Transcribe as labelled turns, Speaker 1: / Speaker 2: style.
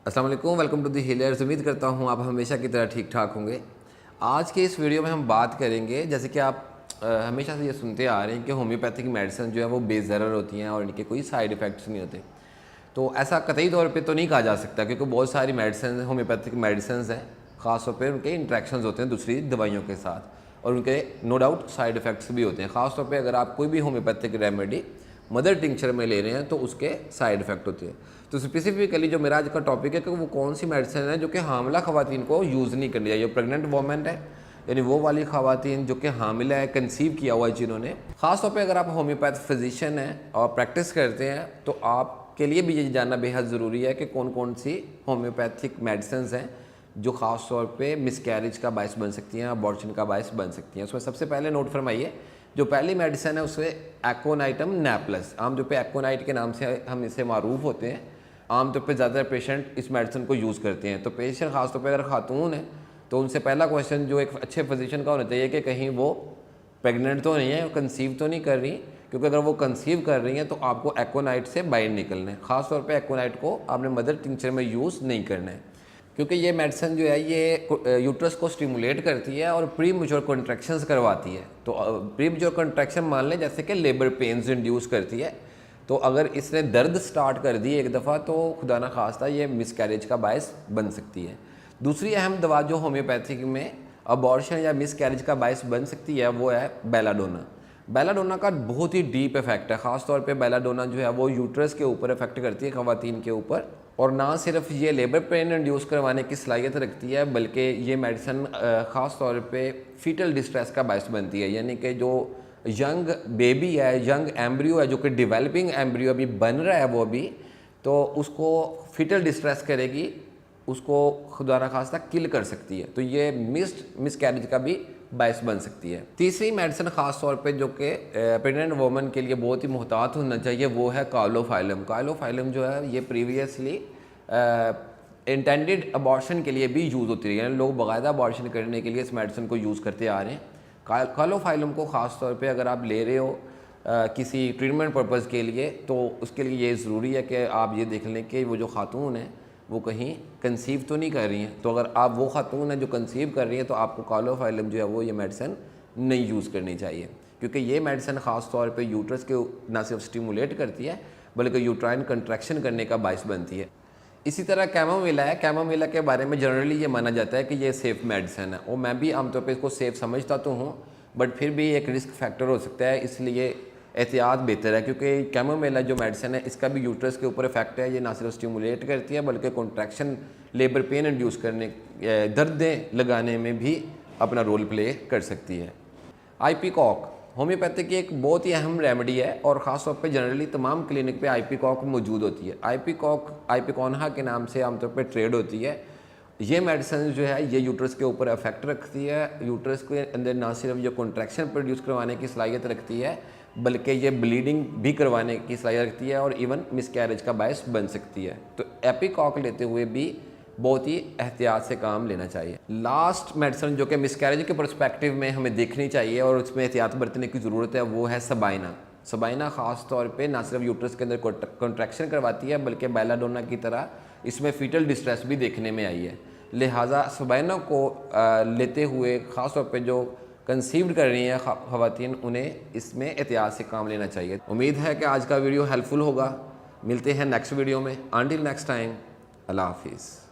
Speaker 1: अस्सलाम वालेकुम, welcome to the healers. उम्मीद करता हूँ आप हमेशा की तरह ठीक ठाक होंगे। आज के इस वीडियो में हम बात करेंगे, जैसे कि आप हमेशा से ये सुनते आ रहे हैं कि होम्योपैथिक मेडिसिन जो है वो बेज़रर होती हैं और इनके कोई साइड इफ़ेक्ट्स नहीं होते। तो ऐसा कतई तौर पे तो नहीं कहा जा सकता, क्योंकि बहुत सारी मेडिसिन होम्योपैथिक मेडिसिन हैं, ख़ासतौर पर उनके इंट्रैक्शंस होते हैं दूसरी दवाइयों के साथ, और उनके नो डाउट साइड इफ़ेक्ट्स भी होते हैं। ख़ासतौर पर अगर आप कोई भी होम्योपैथिक रेमेडी मदर टिंक्चर में ले रहे हैं तो उसके साइड इफ़ेक्ट होते हैं। तो स्पेसिफिकली जो मेरा आज का टॉपिक है कि वो कौन सी मेडिसिन है जो कि हामिला ख़वातीन को यूज़ नहीं करनी चाहिए। प्रेग्नेंट वोमेन है, यानी वो वाली ख़वातीन जो कि हामिला है, कंसीव किया हुआ है जिन्होंने। ख़ासतौर पे अगर आप होम्योपैथ फिजिशियन हैं और प्रैक्टिस करते हैं तो आपके लिए भी ये जानना बेहद ज़रूरी है कि कौन कौन सी होम्योपैथिक मेडिसिन हैं जो ख़ास तौर पे मिसकैरेज का बायस बन सकती हैं, अबॉर्शन का बायस बन सकती हैं। उसमें सबसे पहले नोट फरमाइए, जो पहली मेडिसिन है उसमें एक्ोनाइटम नैप्लस, आमतौर पे एक्ोनाइट के नाम से हम इसे मारूफ होते हैं। आमतौर पे ज़्यादातर पेशेंट इस मेडिसिन को यूज़ करते हैं। तो पेशेंट ख़ासतौर पे अगर खातून है तो उनसे पहला क्वेश्चन जो एक अच्छे फिजिशियन का होना चाहिए कि कहीं वो प्रेग्नेंट तो नहीं है, कंसीव तो नहीं कर रही, क्योंकि अगर वो कंसीव कर रही हैं तो आपको एक्ोनाइट से बाहर निकलना है। ख़ासतौर पर एक्ोनाइट को आपने मदर टिंचर में यूज़ नहीं करना है, क्योंकि ये मेडिसिन जो है ये यूट्रस को स्टिमुलेट करती है और प्री मेच्योर कॉन्ट्रैक्शंस करवाती है। तो प्री मेच्योर कॉन्ट्रैक्शन मान लें जैसे कि लेबर पेन्स इंड्यूस करती है। तो अगर इसने दर्द स्टार्ट कर दी एक दफ़ा तो खुदा ना खास्ता ये मिसकैरेज का बायस बन सकती है। दूसरी अहम दवा जो होम्योपैथिक में अबॉर्शन या मिसकैरेज का बायस बन सकती है वो है बेलाडोना। बेलाडोना का बहुत ही डीप इफेक्ट है। ख़ासतौर पे बेलाडोना जो है वो यूट्रस के ऊपर इफेक्ट करती है, ख़वातीन के ऊपर। और ना सिर्फ ये लेबर पेन इंड्यूस करवाने की सलाहियत रखती है, बल्कि ये मेडिसिन ख़ास तौर पे फीटल डिस्ट्रेस का बायस बनती है। यानी कि जो यंग बेबी है, यंग एम्ब्रियो है, जो कि डेवलपिंग एम्ब्रियो अभी बन रहा है, वो अभी तो उसको फीटल डिस्ट्रेस करेगी, उसको खुदा न खास्ता किल कर सकती है। तो ये मिसकैरेज का भी बायस बन सकती है। तीसरी मेडिसिन ख़ास तौर पे जो कि प्रेग्नेंट वोमन के लिए बहुत ही मुहतात होना चाहिए वो है कालोफाइलम। कालोफाइलम जो है ये प्रीवियसली इंटेंडेड अबॉर्शन के लिए भी यूज़ होती है, यानी लोग बाकायदा अबॉर्शन करने के लिए इस मेडिसिन को यूज़ करते आ रहे हैं। कालोफाइलम को ख़ास तौर पे अगर आप ले रहे हो किसी ट्रीटमेंट पर्पज़ के लिए, तो उसके लिए ये ज़रूरी है कि आप ये देख लें कि वो जो खातून है वो कहीं कंसीव तो नहीं कर रही हैं। तो अगर आप वो खातून है जो कंसीव कर रही हैं तो आपको कालोफाइलम जो है वो ये मेडिसिन नहीं यूज़ करनी चाहिए, क्योंकि ये मेडिसिन ख़ास तौर पे यूट्रस के ना सिर्फ स्टिमुलेट करती है बल्कि यूट्राइन कंट्रैक्शन करने का बायस बनती है। इसी तरह कैमोमिला है। कैमोमिला के बारे में जनरली ये माना जाता है कि ये सेफ़ मेडिसिन है, और मैं भी आमतौर पर इसको सेफ़ समझता तो हूँ, बट फिर भी एक रिस्क फैक्टर हो सकता है, इसलिए एहतियात बेहतर है। क्योंकि कैमोमिला जो मेडिसिन है इसका भी यूट्रस के ऊपर इफेक्ट है। ये ना सिर्फ स्टिमुलेट करती है बल्कि कॉन्ट्रैक्शन, लेबर पेन इंड्यूस करने, दर्दें लगाने में भी अपना रोल प्ले कर सकती है। आईपीकॉक होम्योपैथिक की एक बहुत ही अहम रेमेडी है, और ख़ास तौर पे जनरली तमाम क्लिनिक पे आईपीकॉक मौजूद होती है। आईपीकॉक आईपीकॉनहा के नाम से आमतौर पे ट्रेड होती है। ये मेडिसिन जो है ये यूट्रस के ऊपर इफेक्ट रखती है। यूट्रस के अंदर ना सिर्फ ये कॉन्ट्रैक्शन प्रोड्यूस करवाने की सलाहियत रखती है बल्कि ये ब्लीडिंग भी करवाने की सलाहियत रखती है, और इवन मिसकैरेज का बायस बन सकती है। तो एपीकॉक लेते हुए भी बहुत ही एहतियात से काम लेना चाहिए। लास्ट मेडिसिन जो कि मिसकैरेज के पर्सपेक्टिव में हमें देखनी चाहिए और उसमें एहतियात बरतने की ज़रूरत है वो है सबाइना। सबाइना ख़ास तौर पे ना सिर्फ यूट्रस के अंदर कॉन्ट्रैक्शन करवाती है बल्कि बेलाडोना की तरह इसमें फीटल डिस्ट्रेस भी देखने में आई है। लिहाजा सबाइना को लेते हुए ख़ास तौर पे जो कंसीव्ड कर रही हैं ख़वातीन, उन्हें इसमें एहतियात से काम लेना चाहिए। उम्मीद है कि आज का वीडियो हेल्पफुल होगा। मिलते हैं नेक्स्ट वीडियो में। अंटिल नेक्स्ट टाइम, अल्लाह हाफिज़।